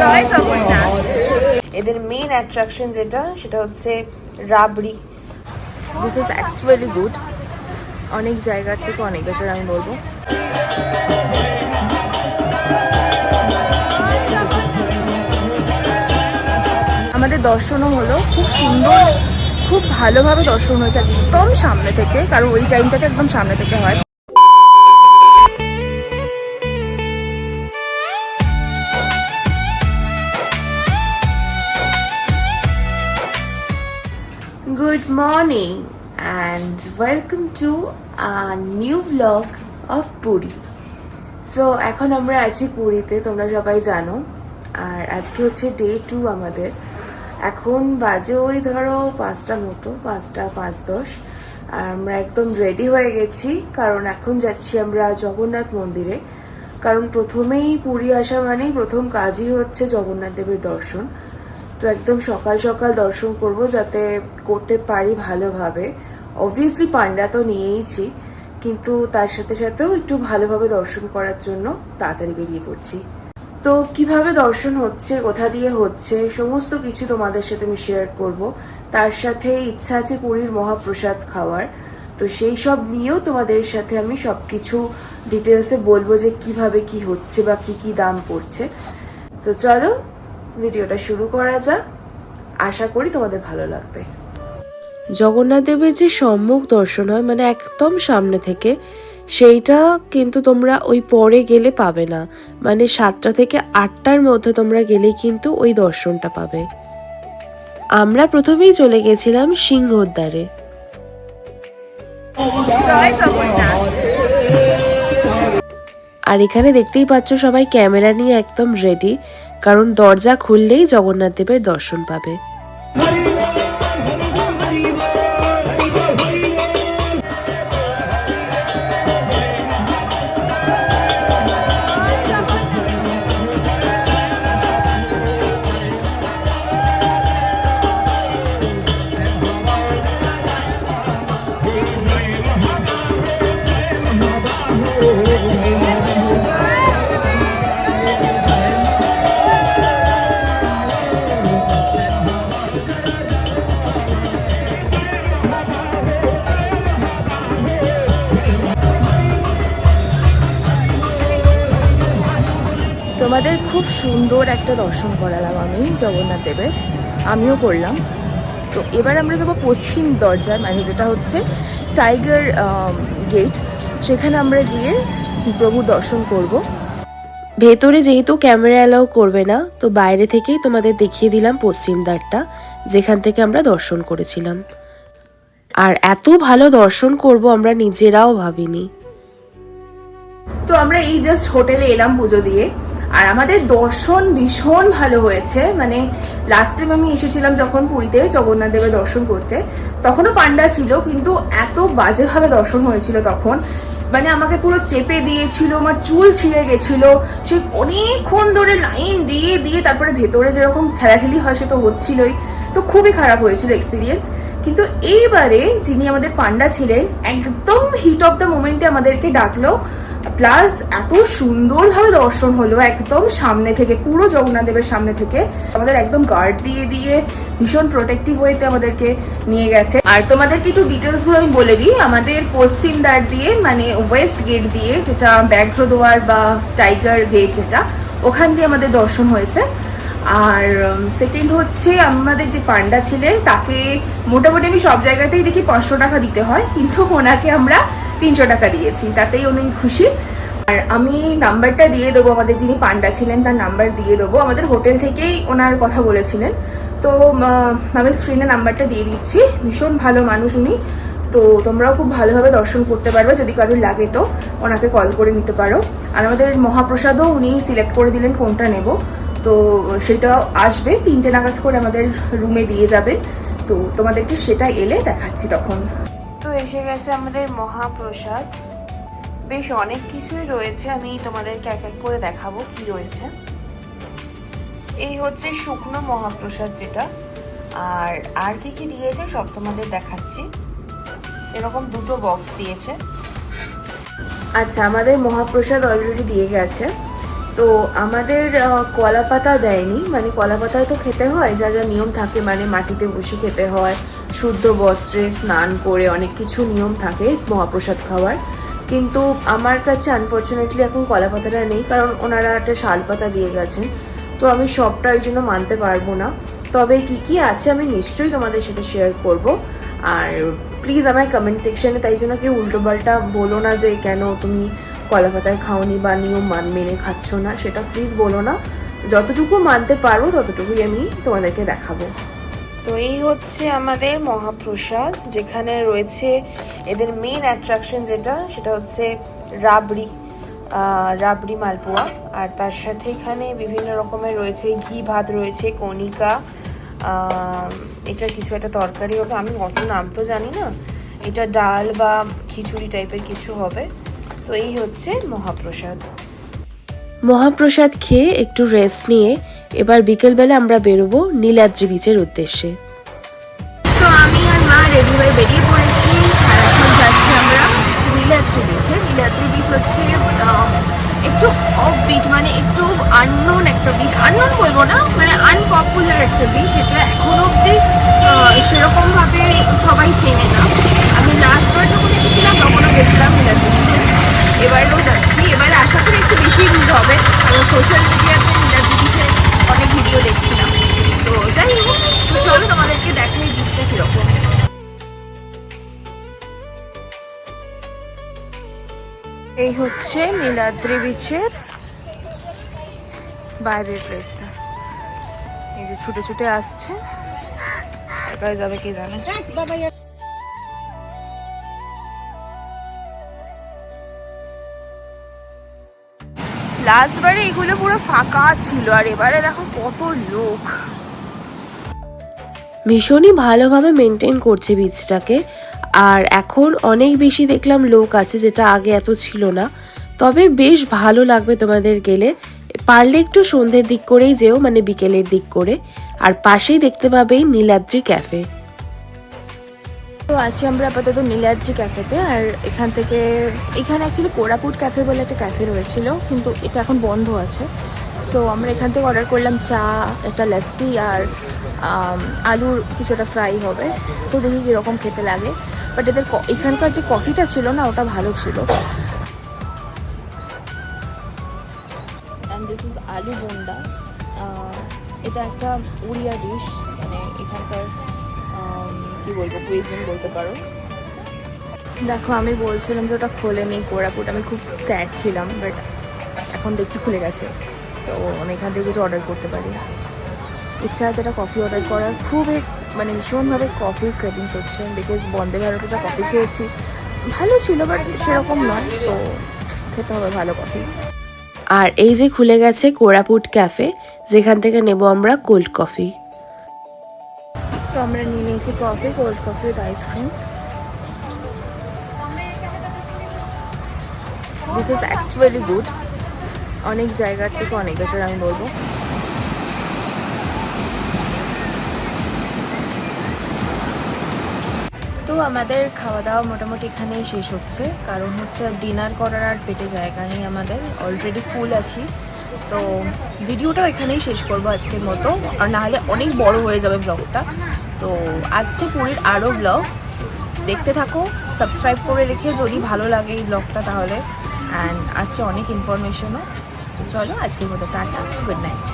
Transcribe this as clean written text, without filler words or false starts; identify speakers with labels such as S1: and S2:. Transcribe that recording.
S1: জয় জগন্নাথ। এদের main attraction যেটা সেটা হচ্ছে রাবড়ি। দিস ইজ অ্যাকচুয়ালি গুড, অনেক জায়গার থেকে অনেক বেটার আমি বলবো। আমাদের দর্শনও হলো খুব সুন্দর, খুব ভালোভাবে দর্শন হয়েছে একদম সামনে থেকে, কারণ ওই টাইমটাতে একদম সামনে থেকে হয়। Good morning and welcome to a new vlog of Puri. So এখন আমরা আছি পুরীতে, তোমরা সবাই জানো। আর আজকে হচ্ছে ডে 2 আমাদের। এখন বাজে ওই ধরো 5টা মতো, 5টা 5:10। আর আমরা একদম রেডি হয়ে গেছি, কারণ এখন যাচ্ছি আমরা জগন্নাথ মন্দিরে। কারণ প্রথমেই পুরী আসা মানেই প্রথম কাজই হচ্ছে জগন্নাথ দেবের দর্শন। তো একদম সকাল সকাল দর্শন করব, যাতে করতে পারি ভালোভাবে। অবভিয়াসলি পান্ডা তো নিয়েইছি, কিন্তু তার সাথে সাথেও একটু ভালোভাবে দর্শন করার জন্য তাড়াতাড়ি বেরিয়ে পড়ছি। তো কিভাবে দর্শন হচ্ছে, কোথা দিয়ে হচ্ছে, সমস্ত কিছু তোমাদের সাথে আমি শেয়ার করব। তার সাথে ইচ্ছা আছে পুরীর মহাপ্রসাদ খাওয়ার। তো সেই সব নিয়েও তোমাদের সাথে আমি সবকিছু ডিটেলসে বলবো যে কিভাবে কি হচ্ছে বা কি কি দাম পড়ছে। তো চলো ভিডিওটা শুরু করা যাক, আশা করি তোমাদের ভালো লাগবে।
S2: জগন্নাথ দেবের যে সম্মুখ দর্শন হয়, মানে একদম সামনে থেকে, সেইটা কিন্তু তোমরা ওই পরে গেলে পাবে না। মানে 7টা থেকে 8টার মধ্যে তোমরা গেলে কিন্তু ওই দর্শনটা পাবে। আমরা প্রথমেই চলে গেছিলাম সিংহদ্বারে। আর এখানে দেখতেই পাচ্ছ সবাই ক্যামেরা নিয়ে একদম রেডি, কারণ দরজা খুললেই জগন্নাথ দেবের দর্শন পাবে।
S1: তোমাদের খুব সুন্দর একটা দর্শন করালাম আমি জগন্নাথ দেবের, আমিও করলাম। তো এবার আমরা যাবো পশ্চিম দরজায়, মানে যেটা হচ্ছে টাইগার গেট। সেখানে আমরা গিয়ে প্রভুর দর্শন করব।
S2: ভেতরে যেহেতু ক্যামেরা অ্যালাউ করবে না, তো বাইরে থেকেই তোমাদের দেখিয়ে দিলাম পশ্চিম দ্বারটা, যেখান থেকে আমরা দর্শন করেছিলাম। আর এত ভালো দর্শন করব আমরা নিজেরাও ভাবিনি।
S1: তো আমরা এই জাস্ট হোটেলে এলাম পুজো দিয়ে, আর আমাদের দর্শন ভীষণ ভালো হয়েছে। মানে লাস্ট টাইম আমি এসেছিলাম যখন পুরীতে জগন্নাথ দেবের দর্শন করতে, তখনও পান্ডা ছিল, কিন্তু এত বাজেভাবে দর্শন হয়েছিল তখন। মানে আমাকে পুরো চেপে দিয়েছিল, আমার চুল ছিঁড়ে গেছিল। সে অনেকক্ষণ ধরে লাইন দিয়ে দিয়ে তারপরে ভেতরে যেরকম ঠেলাঠেলি হয় সে তো হচ্ছিলই। তো খুবই খারাপ হয়েছিল এক্সপিরিয়েন্স। কিন্তু এইবারে যিনি আমাদের পান্ডা ছিলেন, একদম হিট অফ দ্য মোমেন্টে আমাদেরকে ডাকলো, প্লাস এত সুন্দরভাবে দর্শন হলো একদম সামনে থেকে, পুরো জগন্নাথ দেবের সামনে থেকে। আমাদের একদম গার্ড দিয়ে দিয়ে ভীষণ প্রোটেক্টিভ ওয়েতে আমাদেরকে নিয়ে গেছে। আর তোমাদেরকে একটু ডিটেলস গুলো আমি বলে দিই। আমাদের পশ্চিম দ্বার দিয়ে, মানে ওয়েস্ট গেট দিয়ে, যেটা ব্যাঘ্র দুয়ার বা টাইগার গেট যেটা, ওখান দিয়ে আমাদের দর্শন হয়েছে। আর সেকেন্ড হচ্ছে আমাদের যে পান্ডা ছিলেন তাকে মোটামুটি আমি সব জায়গাতেই দেখি 500 টাকা দিতে হয়, কিন্তু ওনাকে আমরা 300 টাকা দিয়েছি, তাতেই উনি খুশি। আর আমি নাম্বারটা দিয়ে দেবো, আমাদের যিনি পান্ডা ছিলেন তার নাম্বার দিয়ে দেবো। আমাদের হোটেল থেকেই ওনার কথা বলেছিলেন, তো আমি স্ক্রিনে নাম্বারটা দিয়ে দিচ্ছি। ভীষণ ভালো মানুষ উনি। তো তোমরাও খুব ভালোভাবে দর্শন করতে পারবে, যদি কারোর লাগে তো ওনাকে কল করে নিতে পারো। আর আমাদের মহাপ্রসাদও উনি সিলেক্ট করে দিলেন কোনটা নেব, তো সেটাও আসবে 3টে নাগাদ করে আমাদের রুমে দিয়ে যাবেন। তো তোমাদেরকে সেটা এলে দেখাচ্ছি তখন। তো এসে গেছে আমাদের মহাপ্রসাদ। বেশ অনেক কিছুই রয়েছে, আমি তোমাদেরকে এক এক করে দেখাবো কি রয়েছে। এই হচ্ছে শুকনো মহাপ্রসাদ যেটা, আর কি কি দিয়েছে সব তোমাদের দেখাচ্ছি। এরকম 2টো বক্স দিয়েছে। আচ্ছা, আমাদের মহাপ্রসাদ অলরেডি দিয়ে গেছে। তো আমাদের কলা পাতা দেয়নি, মানে কলা পাতায় তো খেতে হয়, যা যা নিয়ম থাকে, মানে মাটিতে বসে খেতে হয়, শুদ্ধ বস্ত্রে স্নান করে, অনেক কিছু নিয়ম থাকে মহাপ্রসাদ খাওয়ার। কিন্তু আমার কাছে আনফর্চুনেটলি এখন কলা পাতাটা নেই, কারণ ওনারা একটা শাল পাতা দিয়ে গেছেন। তো আমি সবটা ওই জন্য মানতে পারবো না। তবে কি কি আছে আমি নিশ্চয়ই তোমাদের সাথে শেয়ার করব। আর প্লিজ আমার কমেন্ট সেকশনে তাই জন্য কেউ উল্টোপাল্টা বলো না যে কেন তুমি কলা পাতায় খাওনি বা নিয়ম মেনে খাচ্ছ না, সেটা প্লিজ বলো না। যতটুকু মানতে পারবো ততটুকুই আমি তোমাদেরকে দেখাবো। তো এই হচ্ছে আমাদের মহাপ্রসাদ, যেখানে রয়েছে এদের মেন অ্যাট্রাকশন যেটা, সেটা হচ্ছে রাবড়ি মালপোয়া। আর তার সাথে এখানে বিভিন্ন রকমের রয়েছে, ঘি ভাত রয়েছে, কণিকা, এটা কিছু একটা তরকারি হবে, আমি অত নাম তো জানি না, এটা ডাল বা খিচুড়ি টাইপের কিছু হবে। তো এই হচ্ছে মহাপ্রসাদ।
S2: মহাপ্রসাদ খেয়ে একটু রেস্ট নিয়ে এবার বিকেলবেলা আমরা বেরোবো নীলাদ্রি বিচের উদ্দেশ্যে।
S1: তো আমি আর মা রেডি হয়ে বেরিয়ে পড়েছি, আর এখন যাচ্ছি আমরা নীলাদ্রি বিচে। নীলাদ্রি বিচ হচ্ছে একটু অফ বিচ, মানে একটু আননোন একটা বিচ, আননোন বলবো না, মানে আনপপুলার একটা বিচ, যেটা এখন অব্দি সেরকমভাবে সবাই চেনে না। আমি লাস্টবার যখন এসেছিলাম তখনও গেছিলাম নীলাদ্রি বিচে, এবারেও যাচ্ছি। এবারে আশা করি একটু বেশি ভিড় হবে, কারণ সোশ্যাল মিডিয়াতে নীলাদ্রি বিচে অনেক ভিডিও দেখছিলাম। তো যাই হোক, তো চলো তোমাদেরকে দেখাই বিচটা কিরকম। এই হচ্ছে নীলাদ্রি বিচের বাইরের প্লেসটা। এই যে ছুটে ছুটে আসছে, এবারে যাবে কে জানে। লাস্টবারে এগুলো পুরো ফাঁকা ছিল, আর এবারে দেখো কত লোক।
S2: ভীষণই ভালোভাবে মেনটেন করছে বিচটাকে, আর এখন অনেক বেশি দেখলাম লোক আছে, যেটা আগে এত ছিল না। তবে বেশ ভালো লাগবে তোমাদের গেলে, পারলে একটু সন্ধ্যের দিক করেই যেও, মানে বিকেলের দিক করে। আর পাশেই দেখতে পাবে নীলাদ্রি ক্যাফে।
S1: তো আছি আমরা আপাতত নীলাদ্রি ক্যাফেতে, আর এখানে অ্যাকচুয়ালি কোরাপুট ক্যাফে বলে একটা ক্যাফে রয়েছিল, কিন্তু এটা এখন বন্ধ আছে। সো আমরা এখান থেকে অর্ডার করলাম চা, একটা লস্যি, আর আলুর কিছুটা ফ্রাই হবে। তো দেখি কীরকম খেতে লাগে। বাট এদের এখানকার যে কফিটা ছিল না, ওটা ভালো ছিল। অ্যান্ড দিস ইজ আলু বোন্ডা। এটা একটা উড়িয়া ডিশ, মানে এখানকার কি বলবো, কুইজিন বলতে পারো। দেখো আমি বলছিলাম যে ওটা খোলেনি কোরাপুট, আমি খুব স্যাড ছিলাম, বাট এখন দেখছি খুলে গেছে। সো আমি এখান থেকে কিছু অর্ডার করতে পারি। ইচ্ছা আছে একটা কফি অর্ডার করার, খুবই মানে ভীষণভাবে কফির ক্রেভিংস হচ্ছে, বিকজ বন্দে ভারতে যা কফি খেয়েছি ভালো ছিল, বাট সেরকম নয়, তো খেতে হবে ভালো কফি।
S2: আর এই যে খুলে গেছে কোরাপুট ক্যাফে, যেখান থেকে নেব আমরা কোল্ড কফি।
S1: তো আমরা নিয়ে নিয়েছি coffee, cold coffee with ice cream. This is actually good, অনেক জায়গার থেকে অনেক বেটার আমি বলবো। তো আমাদের খাওয়া দাওয়া মোটামুটি এখানেই শেষ হচ্ছে, কারণ হচ্ছে ডিনার করার আর পেটে জায়গা নেই, আমাদের অলরেডি ফুল আছি। তো ভিডিওটাও এখানেই শেষ করবো আজকের মতো, আর নাহলে অনেক বড় হয়ে যাবে ব্লগটা। তো আসছে পুরীর আরও ব্লগ, দেখতে থাকো, সাবস্ক্রাইব করে রেখে যদি ভালো লাগে এই ব্লগটা তাহলে। অ্যান্ড আসছে অনেক ইনফরমেশনও। তো চলো আজকের মতো টাটা, গুড নাইট।